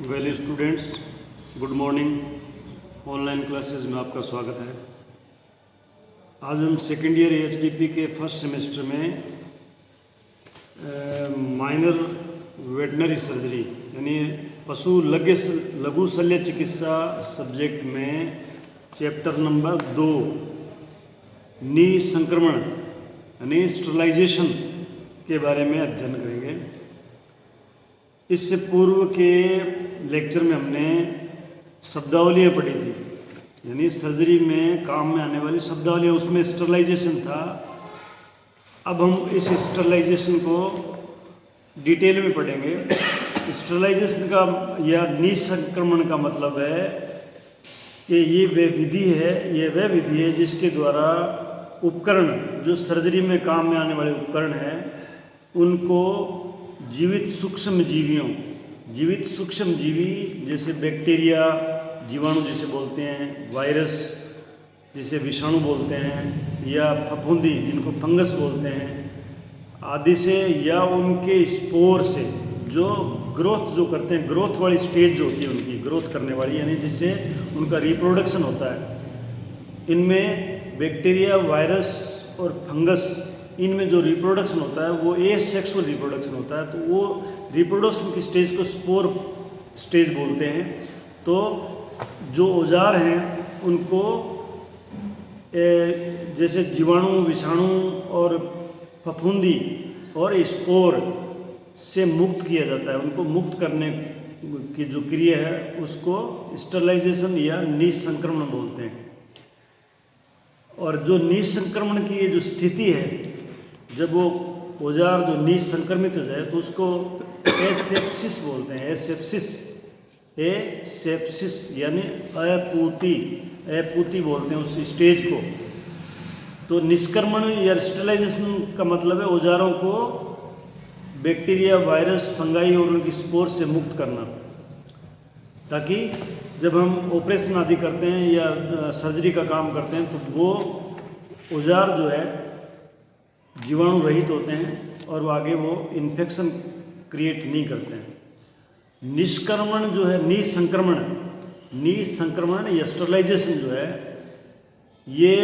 Well students, good morning. Online classes में आपका स्वागत है। आज हम सेकेंड ईयर एचडीपी के फर्स्ट सेमेस्टर में माइनर वेटनरी सर्जरी यानी पशु लघु शल्य चिकित्सा सब्जेक्ट में चैप्टर नंबर 2 नी संक्रमण यानी स्टरलाइजेशन के बारे में अध्ययन करेंगे। इससे पूर्व के लेक्चर में हमने शब्दावलियाँ पढ़ी थी, यानी सर्जरी में काम में आने वाली शब्दावलियाँ, उसमें स्टरलाइजेशन था। अब हम इस स्टरलाइजेशन को डिटेल में पढ़ेंगे। स्टरलाइजेशन का या निसंक्रमण का मतलब है कि ये वह विधि है जिसके द्वारा उपकरण, जो सर्जरी में काम में आने वाले उपकरण हैं, उनको जीवित सूक्ष्म जीवी जैसे बैक्टीरिया, जीवाणु जिसे बोलते हैं, वायरस जिसे विषाणु बोलते हैं, या फफूंदी जिनको फंगस बोलते हैं, आदि से, या उनके स्पोर से जो ग्रोथ जो करते हैं, ग्रोथ वाली स्टेज जो होती है उनकी ग्रोथ करने वाली, यानी जिससे उनका रिप्रोडक्शन होता है। इनमें बैक्टीरिया, वायरस और फंगस, इनमें जो रिप्रोडक्शन होता है वो एसेक्सुअल रिप्रोडक्शन होता है। तो वो रिप्रोडक्शन की स्टेज को स्पोर स्टेज बोलते हैं। तो जो औजार हैं उनको जैसे जीवाणु, विषाणु और फफूंदी और स्पोर से मुक्त किया जाता है। उनको मुक्त करने की जो क्रिया है उसको स्टरलाइजेशन या निसंक्रमण बोलते हैं। और जो निसंक्रमण की ये जो स्थिति है, जब वो औजार जो निसंक्रमित हो जाए तो उसको एसेप्सिस बोलते हैं। एसेप्सिस यानी अपूति बोलते हैं उस स्टेज को। तो निष्क्रमण या स्टरलाइजेशन का मतलब है औजारों को बैक्टीरिया, वायरस, फंगाई और उनकी स्पोर से मुक्त करना, ताकि जब हम ऑपरेशन आदि करते हैं या सर्जरी का काम करते हैं तो वो औजार जो है जीवाणु रहित होते हैं और आगे वो इन्फेक्शन क्रिएट नहीं करते हैं। निष्क्रमण जो है, निसंक्रमण या स्टरलाइजेशन जो है, ये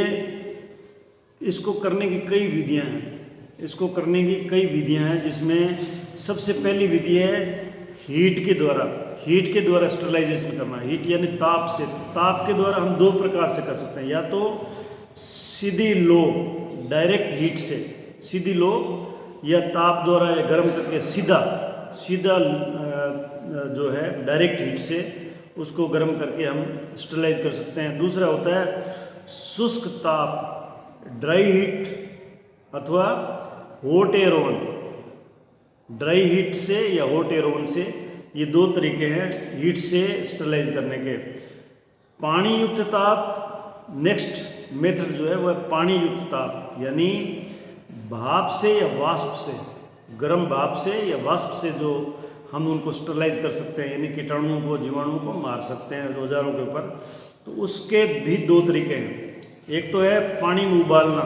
इसको करने की कई विधियां हैं। जिसमें सबसे पहली विधि है हीट के द्वारा स्टरलाइजेशन करना। हीट यानी ताप के द्वारा हम दो प्रकार से कर सकते हैं, या तो सीधी लो डायरेक्ट हीट से, सीधी लो, या ताप द्वारा या गर्म करके सीधा जो है डायरेक्ट हीट से उसको गर्म करके हम स्टरलाइज कर सकते हैं। दूसरा होता है शुष्क ताप, ड्राई हीट, अथवा hot air oven. Dry heat से या हॉट एयर ओवन से, ये दो तरीके हैं हीट से स्टरलाइज करने के। पानी युक्त ताप, नेक्स्ट मेथड जो है वह पानी युक्त ताप, यानी भाप से या वाष्प से, गर्म भाप से या वाष्प से जो हम उनको स्टरलाइज कर सकते हैं, यानी कीटाणुओं को, जीवाणुओं को मार सकते हैं औजारों के ऊपर। तो उसके भी दो तरीके हैं। एक तो है पानी में उबालना,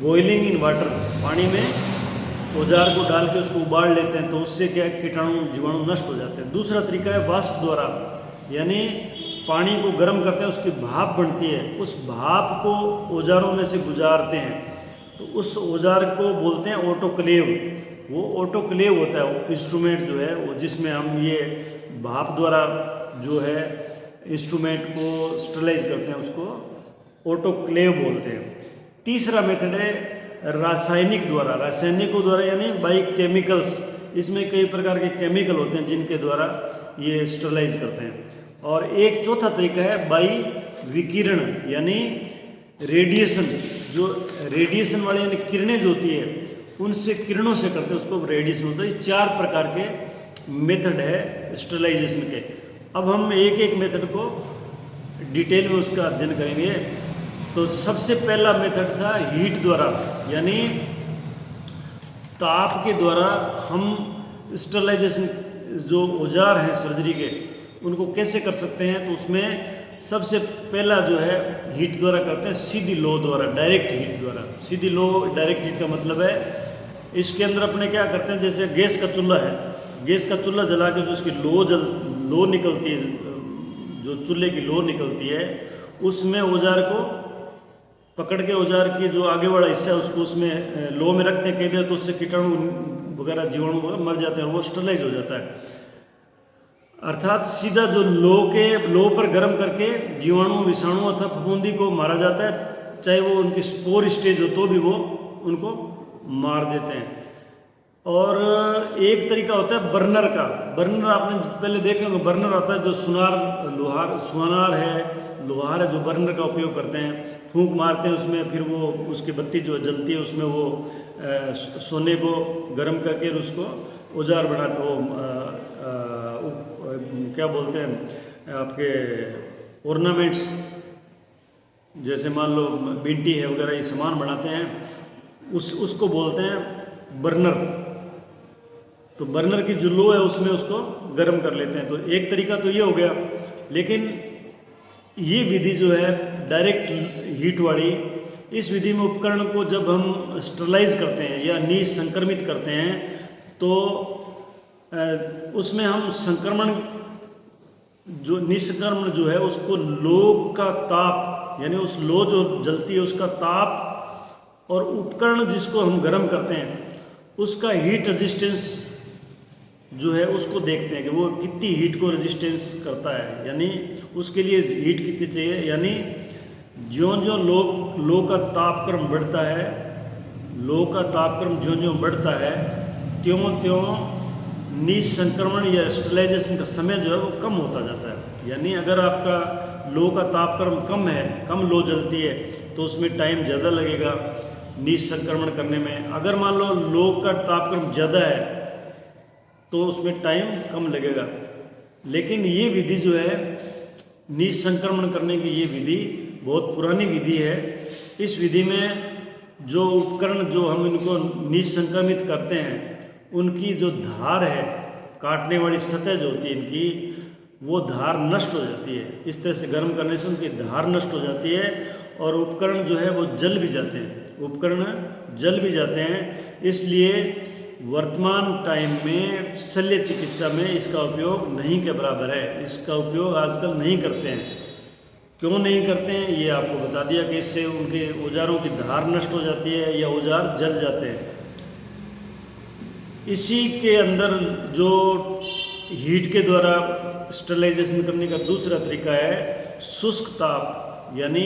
बॉइलिंग इन वाटर, पानी में औजार को डाल के उसको उबाल लेते हैं, तो उससे क्या कीटाणु, जीवाणु नष्ट हो जाते हैं। दूसरा तरीका है वाष्प द्वारा, यानी पानी को गर्म करते हैं, उसकी भाप बनती है, उस भाप को औजारों में से गुजारते हैं, तो उस औजार को बोलते हैं ऑटोक्लेव। वो ऑटोक्लेव होता है वो इंस्ट्रूमेंट जो है वो, जिसमें हम ये भाप द्वारा जो है इंस्ट्रूमेंट को स्टरलाइज करते हैं, उसको ऑटोक्लेव बोलते हैं। तीसरा मेथड है रासायनिकों द्वारा यानी बाई केमिकल्स। इसमें कई प्रकार के केमिकल होते हैं जिनके द्वारा ये स्टरलाइज करते हैं। और एक चौथा तरीका है बाई विकिरण, यानी रेडिएशन। जो रेडिएशन वाले यानी किरणें जो होती है उनसे, किरणों से करते हैं, उसको रेडिएशन होता है। ये 4 प्रकार के मेथड है स्टरलाइजेशन के। अब हम एक एक मेथड को डिटेल में उसका अध्ययन करेंगे। तो सबसे पहला मेथड था हीट द्वारा, यानी ताप के द्वारा हम स्टरलाइजेशन, जो औजार हैं सर्जरी के, उनको कैसे कर सकते हैं। तो उसमें सबसे पहला जो है हीट द्वारा करते हैं, सीधी लो द्वारा, डायरेक्ट हीट द्वारा। सीधी लो डायरेक्ट हीट का मतलब है इसके अंदर अपने क्या करते हैं, जैसे गैस का चूल्हा है, गैस का चूल्हा जला के जो उसकी लो निकलती है, जो चूल्हे की लो निकलती है, उसमें औजार को पकड़ के औजार की जो आगे वाला हिस्सा है उसको उसमें लो में रखते हैं कई देर, तो उससे कीटाणु वगैरह जीवाणु वगैरह मर जाते हैं और वो स्टरलाइज हो जाता है। अर्थात सीधा जो लो पर गर्म करके जीवाणु विषाणु अथवा फफूंदी को मारा जाता है, चाहे वो उनकी स्पोर स्टेज हो तो भी वो उनको मार देते हैं। और एक तरीका होता है बर्नर का। बर्नर आपने पहले देखे होंगे, बर्नर होता है जो सुनार है, लोहार है, जो बर्नर का उपयोग करते हैं, फूंक मारते हैं उसमें, फिर वो उसकी बत्ती जो जलती है उसमें वो सोने को गर्म करके उसको औजार बनाते, वो क्या बोलते हैं आपके ऑर्नामेंट्स, जैसे मान लो बींटी है वगैरह, ये सामान बनाते हैं, उसको बोलते हैं बर्नर। तो बर्नर की जो लो है उसमें उसको गर्म कर लेते हैं। तो एक तरीका तो ये हो गया, लेकिन ये विधि जो है डायरेक्ट हीट वाली, इस विधि में उपकरण को जब हम स्टरलाइज करते हैं या निसंक्रमित करते हैं तो उसमें हम निष्क्रमण जो है उसको लो का ताप, यानी उस लो जो जलती है उसका ताप, और उपकरण जिसको हम गर्म करते हैं उसका हीट रेजिस्टेंस जो है उसको देखते हैं कि वो कितनी हीट को रेजिस्टेंस करता है, यानी उसके लिए हीट कितनी चाहिए। यानी ज्यों-ज्यों लो का तापक्रम बढ़ता है, लो का तापक्रम ज्यों-ज्यों बढ़ता है त्यों-त्यों निसंक्रमण या स्टरलाइजेशन का समय जो है वो कम होता जाता है। यानी अगर आपका लो का तापक्रम कम है, कम लो जलती है, तो उसमें टाइम ज़्यादा लगेगा निसंक्रमण करने में। अगर मान लो लो का तापक्रम ज़्यादा है तो उसमें टाइम कम लगेगा। लेकिन ये विधि जो है निसंक्रमण करने की, ये विधि बहुत पुरानी विधि है। इस विधि में जो उपकरण जो हम इनको निसंक्रमित करते हैं उनकी जो धार है, काटने वाली सतह जो होती है इनकी, वो धार नष्ट हो जाती है। इस तरह से गर्म करने से उनकी धार नष्ट हो जाती है और उपकरण जो है वो जल भी जाते हैं। इसलिए वर्तमान टाइम में शल्य चिकित्सा में इसका उपयोग नहीं के बराबर है। इसका उपयोग आजकल नहीं करते हैं। क्यों नहीं करते हैं ये आपको बता दिया कि इससे उनके औजारों की धार नष्ट हो जाती है या औजार जल जाते हैं। इसी के अंदर जो हीट के द्वारा स्टरलाइजेशन करने का दूसरा तरीका है शुष्क ताप, यानी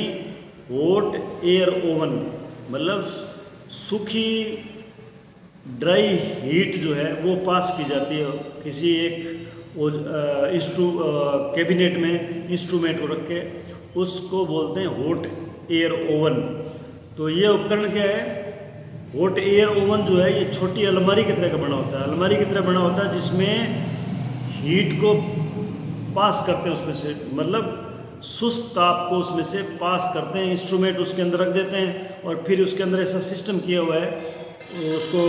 हॉट एयर ओवन। मतलब सूखी ड्राई हीट जो है वो पास की जाती है किसी एक कैबिनेट में इंस्ट्रूमेंट को रख के, उसको बोलते हैं हॉट एयर ओवन। तो ये उपकरण क्या है, हॉट एयर ओवन जो है ये छोटी अलमारी की तरह का बना होता है, जिसमें हीट को पास करते हैं उसमें से, मतलब शुष्क ताप को उसमें से पास करते हैं। इंस्ट्रूमेंट उसके अंदर रख देते हैं और फिर उसके अंदर ऐसा सिस्टम किया हुआ है, उसको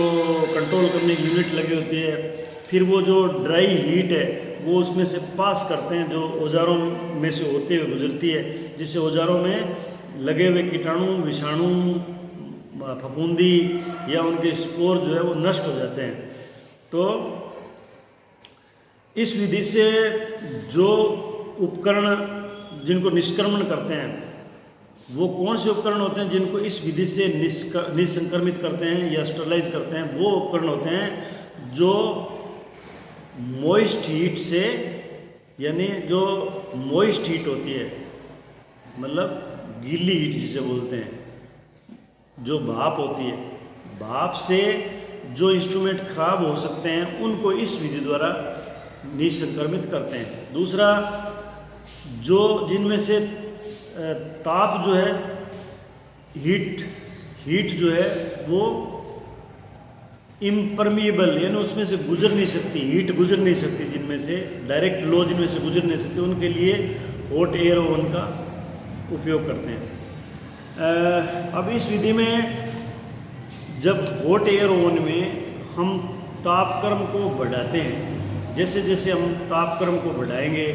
कंट्रोल करने की यूनिट लगी होती है। फिर वो जो ड्राई हीट है वो उसमें से पास करते हैं, जो औजारों में से होते हुए गुजरती है, जिससे औजारों में लगे हुए कीटाणु, विषाणु, फफूंदी या उनके स्पोर जो है वो नष्ट हो जाते हैं। तो इस विधि से जो उपकरण जिनको निष्क्रमण करते हैं, वो कौन से उपकरण होते हैं जिनको इस विधि से निसंक्रमित करते हैं या स्टरलाइज करते हैं? वो उपकरण होते हैं जो मॉइस्ट हीट से, यानी जो मॉइस्ट हीट होती है, मतलब गीली हीट जिसे बोलते हैं, जो भाप होती है, भाप से जो इंस्ट्रूमेंट खराब हो सकते हैं उनको इस विधि द्वारा निसंक्रमित करते हैं। दूसरा, जो जिनमें से ताप जो है, हीट जो है वो इम्परमिएबल, यानी उसमें से गुजर नहीं सकती, हीट गुजर नहीं सकती, जिनमें से डायरेक्ट लो जिनमें से गुजर नहीं सकती, उनके लिए हॉट एयर ओवन का उपयोग करते हैं। अब इस विधि में जब हॉट एयर ओवन में हम तापक्रम को बढ़ाते हैं, जैसे जैसे हम तापक्रम को बढ़ाएंगे,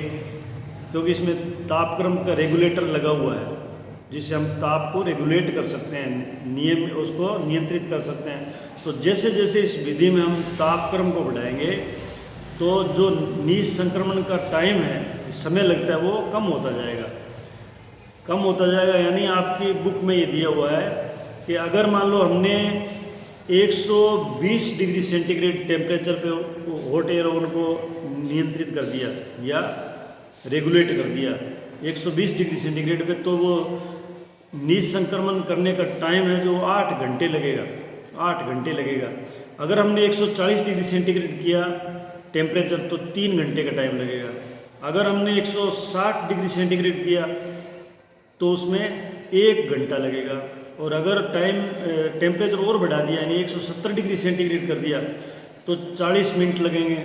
क्योंकि इसमें तापक्रम का रेगुलेटर लगा हुआ है जिससे हम ताप को रेगुलेट कर सकते हैं, उसको नियंत्रित कर सकते हैं। तो जैसे जैसे इस विधि में हम तापक्रम को बढ़ाएंगे तो जो नीच संक्रमण का टाइम है, समय लगता है, वो कम होता जाएगा, कम होता जाएगा। यानी आपकी बुक में ये दिया हुआ है कि अगर मान लो हमने 120 डिग्री सेंटीग्रेड टेम्परेचर पे हॉट एयर ओवन को नियंत्रित कर दिया या रेगुलेट कर दिया 120 डिग्री सेंटीग्रेड पे, तो वो नीच संक्रमण करने का टाइम है जो 8 घंटे लगेगा, 8 घंटे लगेगा। अगर हमने 140 डिग्री सेंटीग्रेड किया टेम्परेचर तो 3 घंटे का टाइम लगेगा। अगर हमने 160 डिग्री सेंटीग्रेड किया तो उसमें 1 घंटा लगेगा। और अगर टेम्परेचर और बढ़ा दिया यानी 170 डिग्री सेंटीग्रेड कर दिया तो 40 मिनट लगेंगे।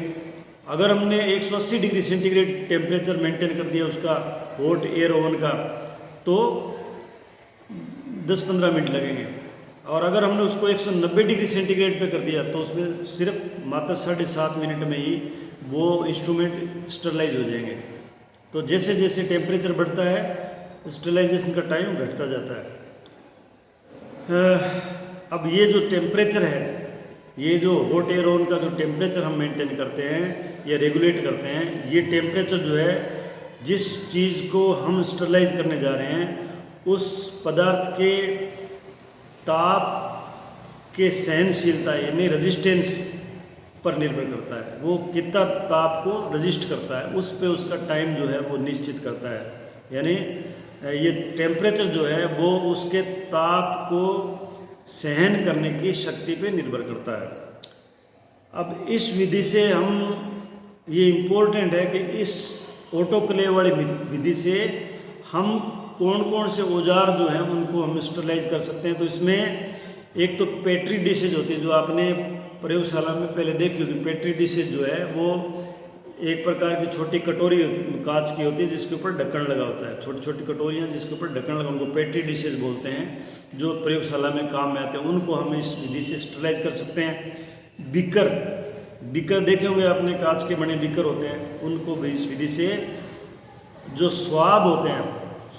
अगर हमने 180 डिग्री सेंटीग्रेड टेम्परेचर मेंटेन कर दिया उसका हॉट एयर ओवन का तो 10-15 मिनट लगेंगे। और अगर हमने उसको 190 डिग्री सेंटीग्रेड पे कर दिया तो उसमें सिर्फ मात्र 7.5 मिनट में ही वो इंस्ट्रूमेंट स्टरलाइज हो जाएंगे। तो जैसे जैसे टेम्परेचर बढ़ता है स्टरलाइजेशन का टाइम घटता जाता है। अब ये जो टेम्परेचर है, ये जो हॉट एयर ओवन का जो टेम्परेचर हम मेंटेन करते हैं या रेगुलेट करते हैं, ये टेम्परेचर जो है जिस चीज़ को हम स्टरलाइज करने जा रहे हैं उस पदार्थ के ताप के सहनशीलता यानी रेजिस्टेंस पर निर्भर करता है। वो कितना ताप को रजिस्ट करता है उस पे उसका टाइम जो है वो निश्चित करता है। यानी ये टेम्परेचर जो है वो उसके ताप को सहन करने की शक्ति पे निर्भर करता है। अब इस विधि से हम, ये इम्पोर्टेंट है कि इस ऑटोक्लेव वाली विधि से हम कौन कौन से औजार जो हैं उनको हम स्टरलाइज कर सकते हैं। तो इसमें एक तो पेट्री डिशेज होती है जो आपने प्रयोगशाला में पहले देखी होगी। पेट्री डिशेज जो है वो एक प्रकार की छोटी कटोरी कांच की होती है जिसके ऊपर ढक्कन लगा होता है। छोटी छोटी कटोरियाँ जिसके ऊपर ढक्कन लगा, उनको पेट्री डिशेज बोलते हैं, जो प्रयोगशाला में काम में आते हैं। उनको हम इस विधि से स्टरलाइज कर सकते हैं। बीकर देखे होंगे आपने, कांच के बने बीकर होते हैं, उनको भी इस विधि से। जो स्वाब होते हैं,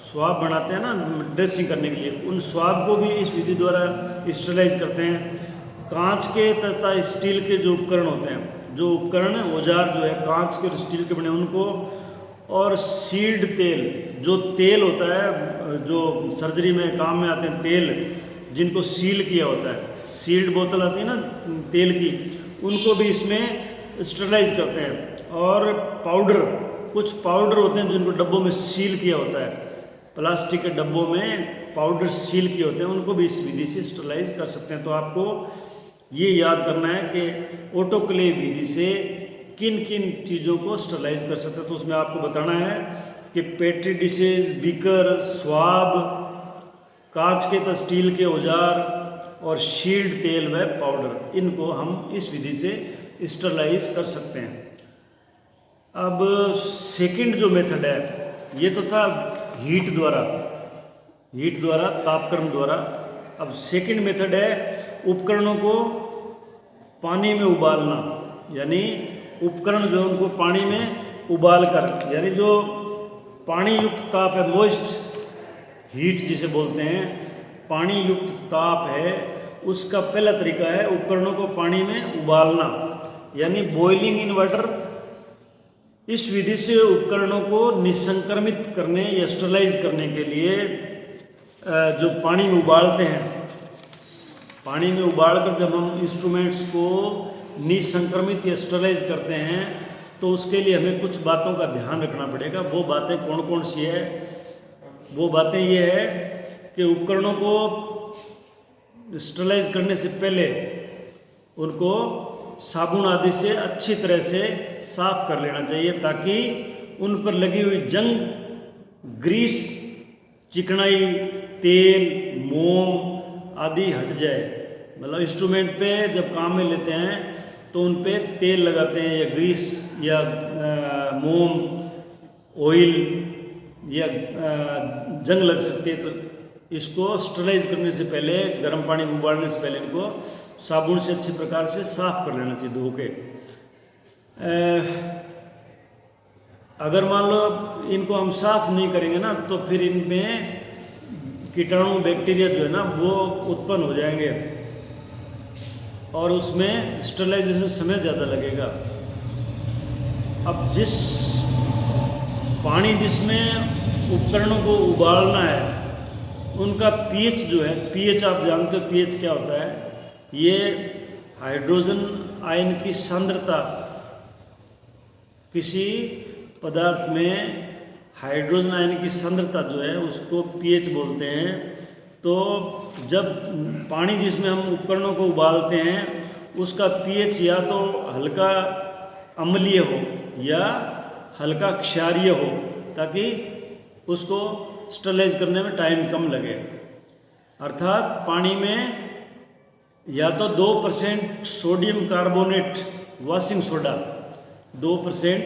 स्वाब बनाते हैं ना ड्रेसिंग करने के लिए, उन स्वाब को भी इस विधि द्वारा स्टरलाइज करते हैं। कांच के तथा स्टील के जो उपकरण होते हैं, जो उपकरण औजार जो है कांच के और स्टील के बने उनको, और सील्ड तेल, जो तेल होता है जो सर्जरी में काम में आते हैं, तेल जिनको सील किया होता है, सील्ड बोतल आती है ना तेल की, उनको भी इसमें स्टरलाइज करते हैं। और पाउडर, कुछ पाउडर होते हैं जिनको डब्बों में सील किया होता है, प्लास्टिक के डब्बों में पाउडर सील किए होते हैं, उनको भी इस विधि से स्टरलाइज कर सकते हैं। तो आपको ये याद करना है कि ऑटोक्लेव विधि से किन किन चीज़ों को स्टरलाइज कर सकते हैं। तो उसमें आपको बताना है कि पेट्री डिशेज, बीकर, स्वाब, कांच के तथा स्टील के औजार और शील्ड तेल व पाउडर, इनको हम इस विधि से स्टरलाइज कर सकते हैं। अब सेकंड जो मेथड है ये तो था हीट द्वारा, तापक्रम द्वारा। अब सेकंड मेथड है उपकरणों को पानी में उबालना, यानी उपकरण जो है उनको पानी में उबाल कर, यानी जो पानी युक्त ताप है, मॉइस्ट हीट जिसे बोलते हैं, पानी युक्त ताप है, उसका पहला तरीका है उपकरणों को पानी में उबालना, यानी बॉइलिंग इन वाटर। इस विधि से उपकरणों को निसंक्रमित करने या स्टरलाइज करने के लिए जो पानी में उबालते हैं, पानी में उबालकर जब हम इंस्ट्रूमेंट्स को निसंक्रमित या स्टरलाइज करते हैं तो उसके लिए हमें कुछ बातों का ध्यान रखना पड़ेगा। वो बातें कौन कौन सी है? वो बातें ये है कि उपकरणों को स्टरलाइज करने से पहले उनको साबुन आदि से अच्छी तरह से साफ कर लेना चाहिए ताकि उन पर लगी हुई जंग, ग्रीस, चिकनाई, तेल, मोम आदि हट जाए। मतलब इंस्ट्रूमेंट पे जब काम में लेते हैं तो उन पे तेल लगाते हैं या ग्रीस या मोम, ऑयल या जंग लग सकती है, तो इसको स्टरलाइज करने से पहले, गर्म पानी में उबालने से पहले इनको साबुन से अच्छी प्रकार से साफ कर लेना चाहिए, धो के। अगर मान लो इनको हम साफ नहीं करेंगे ना तो फिर इनमें कीटाणु, बैक्टीरिया जो है ना वो उत्पन्न हो जाएंगे और उसमें स्टरलाइजेशन में समय ज़्यादा लगेगा। अब पानी जिसमें उपकरणों को उबालना है उनका पीएच जो है, पीएच आप जानते हो पीएच क्या होता है, ये हाइड्रोजन आयन की सांद्रता, किसी पदार्थ में हाइड्रोजन आयन की सांद्रता जो है उसको पीएच बोलते हैं। तो जब पानी जिसमें हम उपकरणों को उबालते हैं उसका पीएच या तो हल्का अम्लीय हो या हल्का क्षारीय हो, ताकि उसको स्टरलाइज करने में टाइम कम लगे। अर्थात पानी में या तो 2% sodium carbonate washing soda, 2%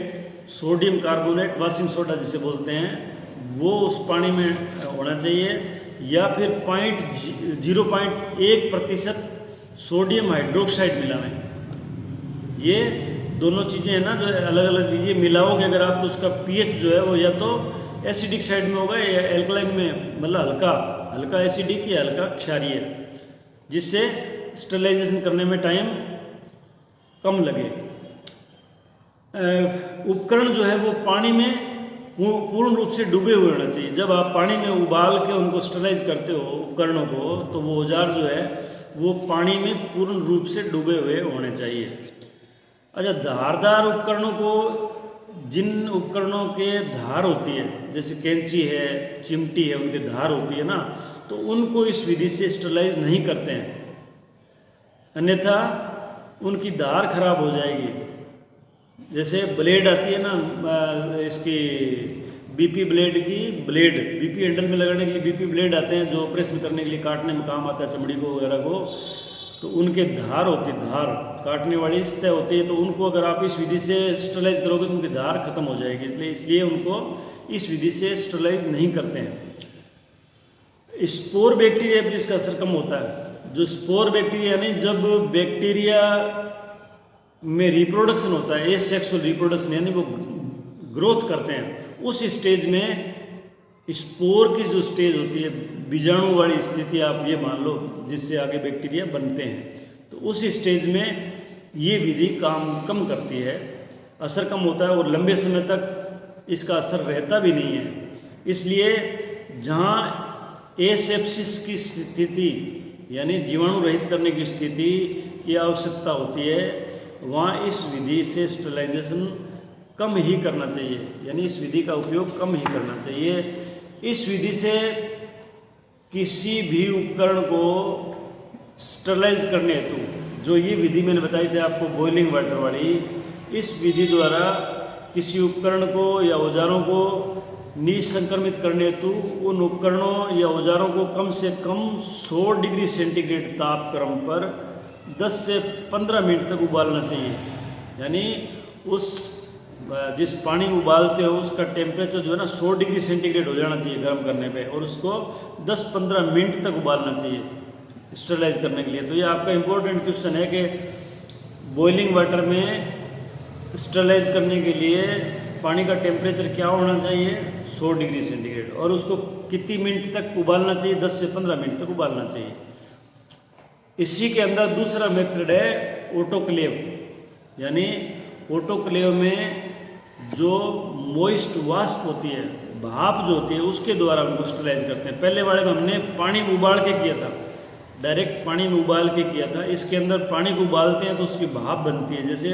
sodium carbonate washing soda जिसे बोलते हैं, वो उस पानी में होना चाहिए, या फिर 0.1% सोडियम हाइड्रोक्साइड मिलाना है। ये दोनों चीज़ें हैं ना जो अलग अलग, ये मिलाओगे अगर आप तो उसका पीएच जो है वो या तो एसिडिक साइड में होगा या एल्कलाइन में, मतलब हल्का एसिडिक या हल्का क्षारीय, जिससे स्टरलाइजेशन करने में टाइम कम लगे। उपकरण जो है वो पानी में पूर्ण रूप से डूबे हुए होना चाहिए। जब आप पानी में उबाल के उनको स्टरलाइज करते हो उपकरणों को, तो वो औजार जो है वो पानी में पूर्ण रूप से डूबे हुए होने चाहिए। अच्छा, धारदार उपकरणों को, जिन उपकरणों के धार होती है, जैसे कैंची है, चिमटी है, उनके धार होती है ना, तो उनको इस विधि से स्टरलाइज नहीं करते हैं, अन्यथा उनकी धार खराब हो जाएगी। जैसे ब्लेड आती है ना, इसकी बीपी ब्लेड की ब्लेड, बीपी हैंडल में लगाने के लिए बीपी ब्लेड आते हैं जो ऑपरेशन करने के लिए काटने में काम आता है चमड़ी को वगैरह को, तो उनके धार होती है, धार काटने वाली सतह होती है, तो उनको अगर आप इस विधि से स्टरलाइज करोगे तो उनकी धार खत्म हो जाएगी, इसलिए उनको इस विधि से स्टरलाइज नहीं करते हैं। स्पोर बैक्टीरिया पर इसका असर कम होता है। जो स्पोर बैक्टीरिया यानी जब बैक्टीरिया में रिप्रोडक्शन होता है, एसेक्सुअल रिप्रोडक्शन यानी वो ग्रोथ करते हैं, उस स्टेज में स्पोर की जो स्टेज होती है, बीजाणु वाली स्थिति आप ये मान लो, जिससे आगे बैक्टीरिया बनते हैं, तो उस स्टेज में ये विधि काम कम करती है, असर कम होता है और लंबे समय तक इसका असर रहता भी नहीं है। इसलिए जहाँ एसेप्सिस की स्थिति यानी जीवाणु रहित करने की स्थिति की आवश्यकता होती है, वहाँ इस विधि से स्टरलाइजेशन कम ही करना चाहिए, यानी इस विधि का उपयोग कम ही करना चाहिए। इस विधि से किसी भी उपकरण को स्टरलाइज करने हेतु, जो ये विधि मैंने बताई थी आपको बॉइलिंग वाटर वाली, इस विधि द्वारा किसी उपकरण को या औजारों को निसंक्रमित करने हेतु उन उपकरणों या औजारों को कम से कम 100 डिग्री सेंटीग्रेड तापक्रम पर 10 से 15 मिनट तक उबालना चाहिए। यानी उस जिस पानी में उबालते हो उसका टेम्परेचर जो है ना 100 डिग्री सेंटीग्रेड हो जाना चाहिए गर्म करने पे, और उसको 10-15 मिनट तक उबालना चाहिए स्टरलाइज करने के लिए। तो ये आपका इम्पोर्टेंट क्वेश्चन है कि बॉइलिंग वाटर में स्टरलाइज करने के लिए पानी का टेम्परेचर क्या होना चाहिए, 100 डिग्री सेंटीग्रेड, और उसको कितनी मिनट तक उबालना चाहिए, 10 से 15 मिनट तक उबालना चाहिए। इसी के अंदर दूसरा मेथड है ऑटोक्लेव, यानी ऑटोक्लेव में जो मॉइस्ट वाष्प होती है, भाप जो होती है, उसके द्वारा उनको स्टरलाइज करते हैं। पहले वाले में हमने पानी में उबाल के किया था, डायरेक्ट पानी में उबाल के किया था। इसके अंदर पानी को उबालते हैं तो उसकी भाप बनती है, जैसे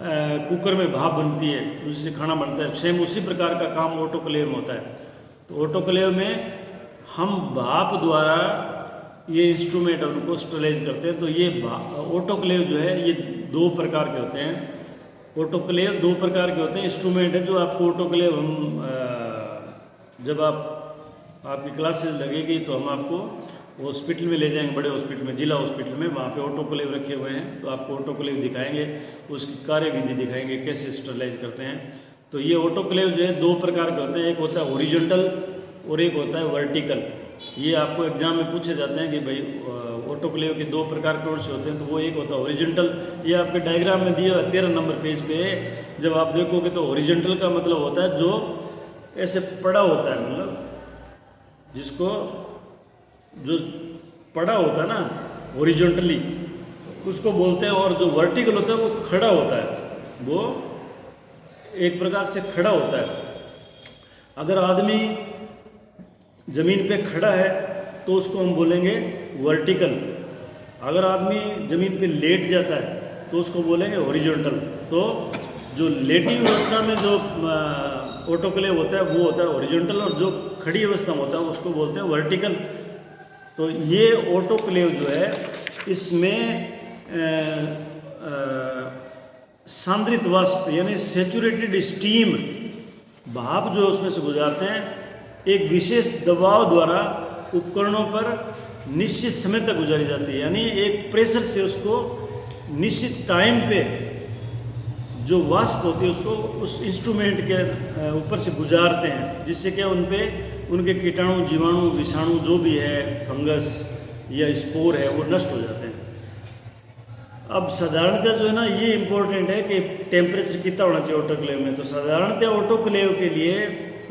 कुकर में भाप बनती है उससे खाना बनता है, सेम उसी प्रकार का काम ऑटोक्लेव में होता है। तो ऑटोक्लेव में हम भाप द्वारा ये इंस्ट्रूमेंट उनको स्टरलाइज करते हैं। तो ये ऑटोक्लेव जो है ये 2 प्रकार के होते हैं। ऑटोक्लेव 2 प्रकार के होते हैं, इंस्ट्रूमेंट है जो आपको ऑटोक्लेव हम जब आपकी क्लासेस लगेगी तो हम आपको हॉस्पिटल में ले जाएंगे, बड़े हॉस्पिटल में, जिला हॉस्पिटल में, वहाँ पे ऑटोक्लेव रखे हुए हैं, तो आपको ऑटोक्लेव दिखाएंगे, उसकी कार्यविधि दिखाएंगे कैसे स्टरलाइज करते हैं। तो ये ऑटोक्लेव जो है 2 प्रकार के होते हैं, एक होता है हॉरिजॉन्टल और एक होता है वर्टिकल। ये आपको एग्जाम में पूछे जाते हैं कि भाई ऑटोक्लेव के 2 प्रकार कौन से होते हैं, तो वो एक होता है हॉरिजॉन्टल, ये आपके डायग्राम में दिया 13 नंबर पेज पे। जब आप देखोगे तो हॉरिजॉन्टल का मतलब होता है जो ऐसे पड़ा होता है, मतलब जिसको जो पड़ा होता है ना हॉरिजॉन्टली उसको बोलते हैं, और जो वर्टिकल होता है वो खड़ा होता है, वो एक प्रकार से खड़ा होता है। अगर आदमी ज़मीन पे खड़ा है तो उसको हम बोलेंगे वर्टिकल। अगर आदमी ज़मीन पे लेट जाता है तो उसको बोलेंगे हॉरिजॉन्टल। तो जो लेटी अवस्था में जो ऑटोक्लेव होता है वो होता है हॉरिजॉन्टल, और जो खड़ी अवस्था में होता है उसको बोलते हैं वर्टिकल। तो ये ऑटोक्लेव जो है इसमें सांद्रित वाष्प यानी सेचुरेटेड स्टीम भाप जो उसमें से गुजारते हैं, एक विशेष दबाव द्वारा उपकरणों पर निश्चित समय तक गुजारी जाती है। यानी एक प्रेशर से उसको निश्चित टाइम पे जो वाष्प होती है उसको उस इंस्ट्रूमेंट के ऊपर से गुजारते हैं, जिससे क्या उन पे उनके कीटाणु, जीवाणु, विषाणु जो भी है, फंगस या स्पोर है, वो नष्ट हो जाते हैं। अब साधारणतः जो है ना ये इम्पोर्टेंट है कि टेम्परेचर कितना होना चाहिए ऑटोक्लेव में। तो साधारणतः ऑटोक्लेव के लिए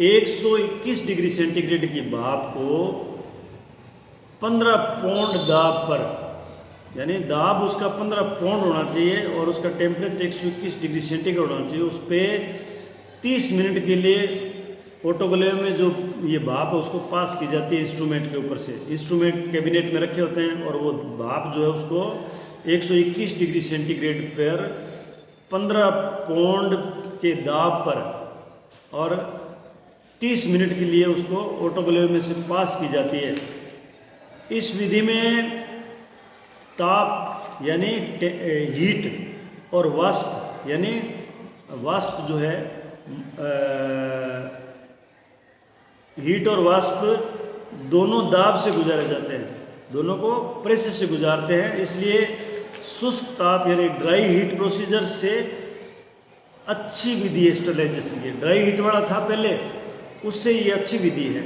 121 डिग्री सेंटीग्रेड की भाप को 15 पाउंड दाब पर, यानी दाब उसका 15 पाउंड होना चाहिए और उसका टेम्परेचर 121 डिग्री सेंटीग्रेड होना चाहिए। उस पर 30 मिनट के लिए ऑटोक्लेव में जो ये भाप है उसको पास की जाती है इंस्ट्रूमेंट के ऊपर से। इंस्ट्रूमेंट कैबिनेट में रखे होते हैं और वो भाप जो है उसको 121 डिग्री सेंटीग्रेड पर 15 पाउंड के दाब पर और 30 मिनट के लिए उसको ऑटोक्लेव में से पास की जाती है। इस विधि में ताप यानी हीट और वाष्प यानी वाष्प जो है हीट और वाष्प दोनों दाब से गुजारे जाते हैं, दोनों को प्रेशर से गुजारते हैं। इसलिए शुष्क ताप यानी ड्राई हीट प्रोसीजर से अच्छी विधि है स्टरलाइजेशन की। ड्राई हीट वाला था पहले, उससे ये अच्छी विधि है।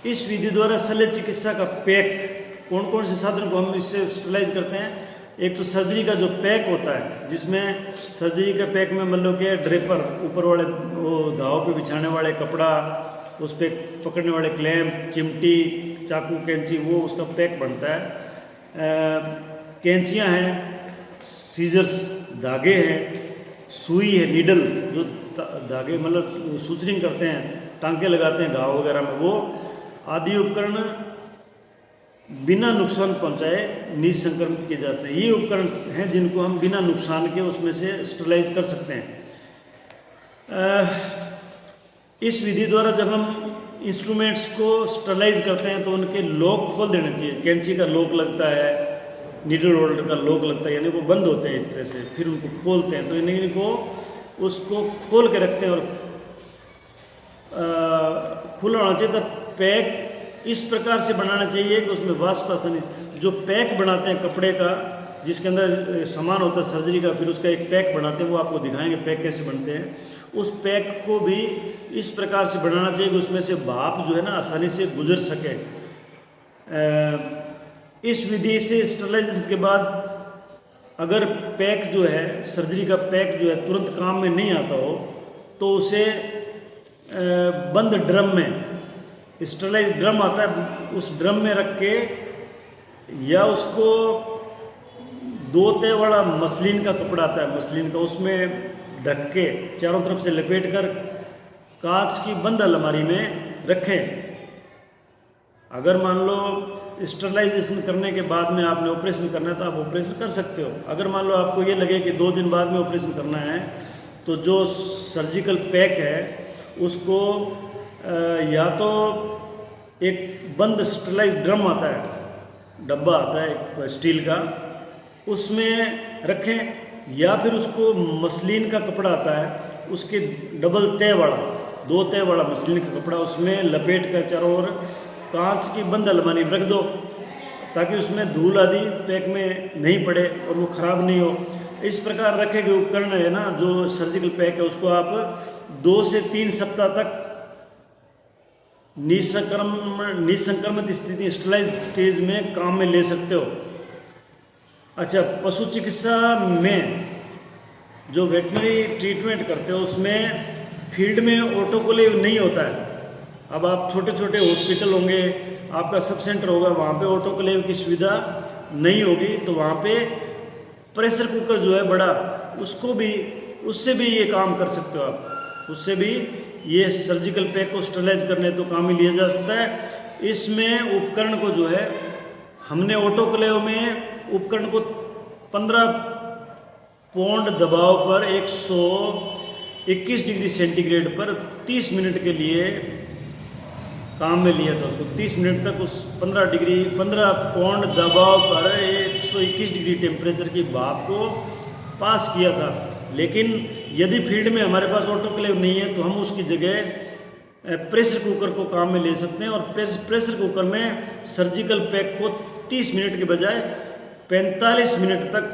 इस विधि द्वारा शल्य चिकित्सा का पैक, कौन कौन से साधन को हम इससे स्टरलाइज करते हैं। एक तो सर्जरी का जो पैक होता है, जिसमें सर्जरी के पैक में मान लो कि ड्रेपर, ऊपर वाले वो घाव पे बिछाने वाले कपड़ा, उस पर पकड़ने वाले क्लैंप, चिमटी, चाकू, कैंची, वो उसका पैक बनता है। कैंचियाँ हैं, सीजर्स धागे हैं, सुई है, नीडल जो धागे मतलब सूचरिंग करते हैं, टांके लगाते हैं घाव वगैरह में, वो आदि उपकरण बिना नुकसान पहुंचाए निसंक्रमित किए जाते हैं। ये उपकरण हैं जिनको हम बिना नुकसान के उसमें से स्टरलाइज कर सकते हैं। इस विधि द्वारा जब हम इंस्ट्रूमेंट्स को स्टरलाइज करते हैं तो उनके लॉक खोल देने चाहिए। कैंची का लॉक लगता है, नीडल होल्डर का लॉक लगता है, यानी वो बंद होते हैं इस तरह से, फिर उनको खोलते हैं। तो इनको उसको खोल के रखते हैं और खुला होना चाहिए। तब पैक इस प्रकार से बनाना चाहिए कि उसमें वाष्प आसानी, जो पैक बनाते हैं कपड़े का जिसके अंदर सामान होता है सर्जरी का, फिर उसका एक पैक बनाते हैं, वो आपको दिखाएंगे पैक कैसे बनते हैं। उस पैक को भी इस प्रकार से बनाना चाहिए कि उसमें से भाप जो है ना आसानी से गुजर सके। इस विधि से स्टरलाइजेशन के बाद अगर पैक जो है, सर्जरी का पैक जो है तुरंत काम में नहीं आता हो, तो उसे बंद ड्रम में, स्टरलाइज ड्रम आता है, उस ड्रम में रख के या उसको 2 तह वाला मसलिन का कपड़ा आता है, मसलिन का, उसमें ढक के चारों तरफ से लपेट कर कांच की बंद अलमारी में रखें। अगर मान लो स्टरलाइजेशन करने के बाद में आपने ऑपरेशन करना है तो आप ऑपरेशन कर सकते हो। अगर मान लो आपको ये लगे कि 2 दिन बाद में ऑपरेशन करना है, तो जो सर्जिकल पैक है उसको या तो एक बंद स्टरलाइज ड्रम आता है, डब्बा आता है एक स्टील का, उसमें रखें, या फिर उसको मसलिन का कपड़ा आता है, उसके डबल तह वाला, 2 तह वाला मसलिन का कपड़ा, उसमें लपेट कर चारों ओर कांच की बंद अलमारी में रख दो, ताकि उसमें धूल आदि पैक में नहीं पड़े और वो ख़राब नहीं हो। इस प्रकार रखे गए उपकरण है ना, जो सर्जिकल पैक है, उसको आप 2 से 3 सप्ताह तक निसंक्रमित स्थिति, स्टरलाइज स्टेज में काम में ले सकते हो। अच्छा, पशु चिकित्सा में जो वेटनरी ट्रीटमेंट करते हो उसमें फील्ड में ऑटोक्लेव नहीं होता है। अब आप छोटे छोटे हॉस्पिटल होंगे, आपका सब सेंटर होगा, वहाँ पे ऑटोक्लेव की सुविधा नहीं होगी, तो वहाँ पे प्रेशर कुकर जो है बड़ा, उसको भी उससे भी ये काम कर सकते हो आप, उससे भी ये सर्जिकल पैक को स्टरलाइज करने तो काम ही लिया जा सकता है। इसमें उपकरण को जो है हमने ऑटोक्लेव में उपकरण को 15 पौंड दबाव पर 121 डिग्री सेंटीग्रेड पर 30 मिनट के लिए काम में लिया था। उसको 30 मिनट तक उस 15 पौंड दबाव पर 121 डिग्री टेम्परेचर की भाप को पास किया था। लेकिन यदि फील्ड में हमारे पास ऑटोक्लेव नहीं है तो हम उसकी जगह प्रेशर कुकर को काम में ले सकते हैं, और प्रेशर कुकर में सर्जिकल पैक को 30 मिनट के बजाय 45 मिनट तक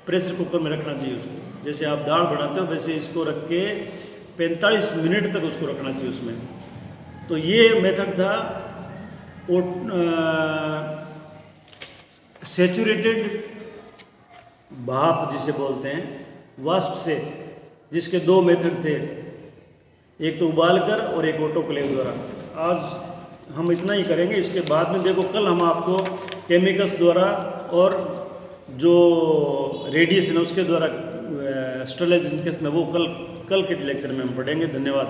प्रेशर कुकर में रखना चाहिए उसको। जैसे आप दाल बनाते हो वैसे इसको रख के 45 मिनट तक उसको रखना चाहिए उसमें। तो ये मेथड था सैचुरेटेड भाप जिसे बोलते हैं, वाष्प से, जिसके दो मेथड थे, एक तो उबाल कर और एक ऑटोक्लेव द्वारा। आज हम इतना ही करेंगे। इसके बाद में देखो कल हम आपको केमिकल्स द्वारा और जो रेडिएशन है उसके द्वारा स्टरलाइजेशन कैसे वो कल के लेक्चर में हम पढ़ेंगे। धन्यवाद।